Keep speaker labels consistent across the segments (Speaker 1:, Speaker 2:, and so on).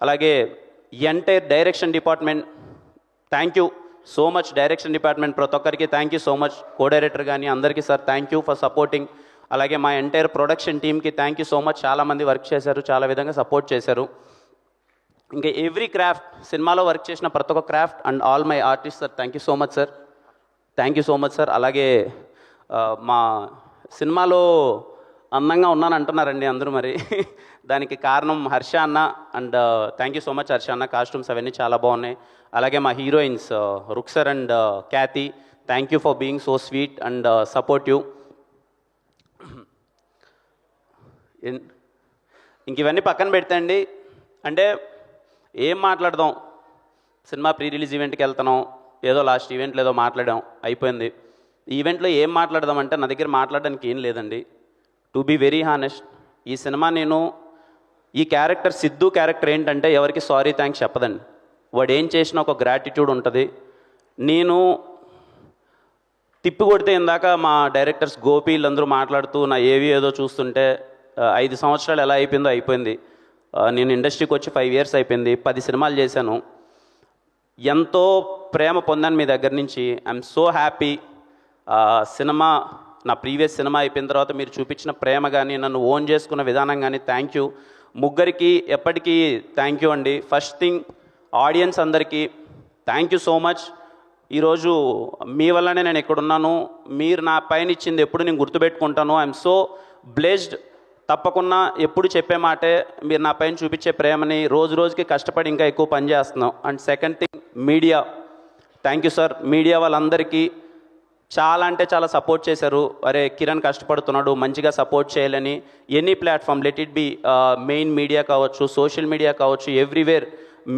Speaker 1: అలాగే entire direction department, thank you so much. Direction department ప్రతి ఒక్కరికి thank you so much. Co director కానీ అందరికీ sir thank you for supporting. అలాగే మా ఎంటైర్ ప్రొడక్షన్ టీమ్కి థ్యాంక్ యూ సో మచ్. చాలామంది వర్క్ చేశారు, చాలా విధంగా సపోర్ట్ చేశారు. ఇంకా ఎవ్రీ క్రాఫ్ట్, సినిమాలో వర్క్ చేసిన ప్రతి ఒక్క craft and all my artist sir, thank you so much sir. Thank you so much sir. అలాగే మా సినిమాలో అందంగా ఉన్నాను అంటున్నారండి అందరూ, మరి దానికి కారణం హర్ష అన్న. And thank you so much Harsha అన్న. కాస్ట్యూమ్స్ అవన్నీ చాలా బాగున్నాయి. అలాగే మా heroines Ruksar and Khyati, thank you for being so sweet and supportive. ఇంక ఇవన్నీ పక్కన పెడితే అండి, అంటే ఏం మాట్లాడదాం, సినిమా ప్రీ రిలీజ్ ఈవెంట్కి వెళ్తున్నాం, ఏదో లాస్ట్ ఈవెంట్లో ఏదో మాట్లాడాం, అయిపోయింది. ఈ ఈవెంట్లో ఏం మాట్లాడదామంటే నా దగ్గర మాట్లాడడానికి ఏం లేదండి. టు బీ వెరీ హానెస్ట్, ఈ సినిమా నేను ఈ క్యారెక్టర్ సిద్ధు క్యారెక్టర్ ఏంటంటే ఎవరికి సారీ థ్యాంక్స్ చెప్పదండి. వాడు ఏం చేసినా ఒక గ్రాటిట్యూడ్ ఉంటుంది. నేను తిప్పి కొడితే ఇందాక మా డైరెక్టర్స్ గోపి వీళ్ళందరూ మాట్లాడుతూ నా ఏవి ఏదో చూస్తుంటే 5 సంవత్సరాలు ఎలా అయిపోయిందో అయిపోయింది. నేను ఇండస్ట్రీకి వచ్చి 5 years అయిపోయింది. 10 సినిమాలు చేశాను. ఎంతో ప్రేమ పొందాను మీ దగ్గర నుంచి. I'm so happy. సినిమా, నా ప్రీవియస్ సినిమా అయిపోయిన తర్వాత మీరు చూపించిన ప్రేమ కానీ, నన్ను ఓన్ చేసుకున్న విధానం కానీ థ్యాంక్ యూ. ముగ్గురికి ఎప్పటికీ థ్యాంక్ యూ అండి. ఫస్ట్ థింగ్ ఆడియన్స్ అందరికీ థ్యాంక్ యూ సో మచ్. ఈరోజు మీ వల్లనే నేను ఎక్కడున్నాను. మీరు నా పైన ఇచ్చింది ఎప్పుడు నేను గుర్తుపెట్టుకుంటాను. I'm so blessed. తప్పకుండా ఎప్పుడు చెప్పే మాటే, మీరు నా పైన చూపించే ప్రేమని రోజు రోజుకి కష్టపడి ఇంకా ఎక్కువ పని చేస్తున్నాం. And second thing media, thank you sir. Media వాళ్ళందరికీ చాలా అంటే చాలా సపోర్ట్ చేశారు. అరే కిరణ్ కష్టపడుతున్నాడు, మంచిగా సపోర్ట్ చేయాలని. Any platform, let it be main media కావచ్చు, సోషల్ మీడియా కావచ్చు, ఎవ్రీవేర్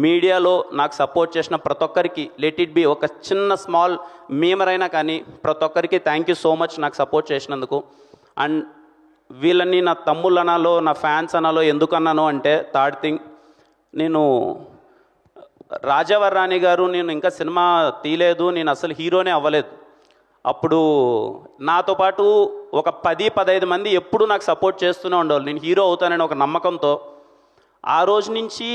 Speaker 1: మీడియాలో నాకు సపోర్ట్ చేసిన ప్రతి ఒక్కరికి, లెట్ ఇట్ బి ఒక చిన్న స్మాల్ మీమర్ అయినా కానీ, ప్రతి ఒక్కరికి థ్యాంక్ యూ సో మచ్ నాకు సపోర్ట్ చేసినందుకు. అండ్ వీళ్ళని నా తమ్ముళ్ళు అనాలో, నా ఫ్యాన్స్ అనాలో ఎందుకు అన్నాను అంటే, థర్డ్ థింగ్, నేను రాజావర్ రాణి గారు, నేను ఇంకా సినిమా తీయలేదు, నేను అసలు హీరోనే అవ్వలేదు. అప్పుడు నాతో పాటు ఒక 10-15 మంది ఎప్పుడు నాకు సపోర్ట్ చేస్తూనే ఉండేవాళ్ళు, నేను హీరో అవుతానని ఒక నమ్మకంతో. ఆ రోజు నుంచి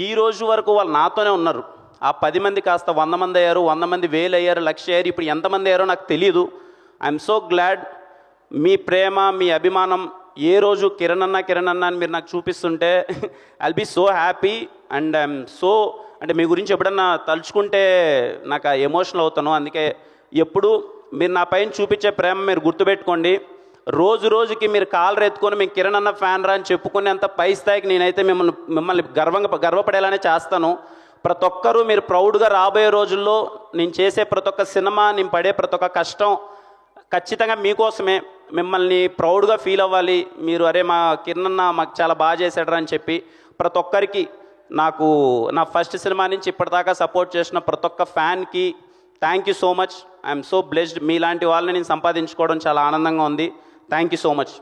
Speaker 1: ఈ రోజు వరకు వాళ్ళు నాతోనే ఉన్నారు. ఆ 10 మంది కాస్త 100 మంది అయ్యారు, 100 మంది 1000 అయ్యారు, 1,00,000 అయ్యారు. ఇప్పుడు ఎంతమంది అయ్యారో నాకు తెలియదు. I'm so glad. మీ ప్రేమ, మీ అభిమానం ఏ రోజు కిరణ్ అన్న అని మీరు నాకు చూపిస్తుంటే I'll be so happy. And I'm so, అంటే మీ గురించి ఎప్పుడన్నా తలుచుకుంటే నాకు ఎమోషనల్ అవుతాను. అందుకే ఎప్పుడు మీరు నా పైన చూపించే ప్రేమ మీరు గుర్తుపెట్టుకోండి. రోజు రోజుకి మీరు కాలర్ ఎత్తుకొని మేము కిరణ్ అన్న ఫ్యాన్ రా అని చెప్పుకునేంత పై స్థాయికి నేనైతే మిమ్మల్ని గర్వపడేలానే చేస్తాను. ప్రతి ఒక్కరూ మీరు ప్రౌడ్గా రాబోయే రోజుల్లో నేను చేసే ప్రతి ఒక్క సినిమా, నేను పడే ప్రతి ఒక్క కష్టం ఖచ్చితంగా మీకోసమే. మిమ్మల్ని ప్రౌడ్గా ఫీల్ అవ్వాలి మీరు. అరే మా కిరణ్ అన్న మాకు చాలా బాగా చేశాడరా అని చెప్పి ప్రతి ఒక్కరికి, నాకు నా ఫస్ట్ సినిమా నుంచి ఇప్పటిదాకా సపోర్ట్ చేసిన ప్రతి ఒక్క ఫ్యాన్కి thank you so much. I'm so blessed. మీలాంటి వాళ్ళని నేను సంపాదించుకోవడం చాలా ఆనందంగా ఉంది. Thank you so much.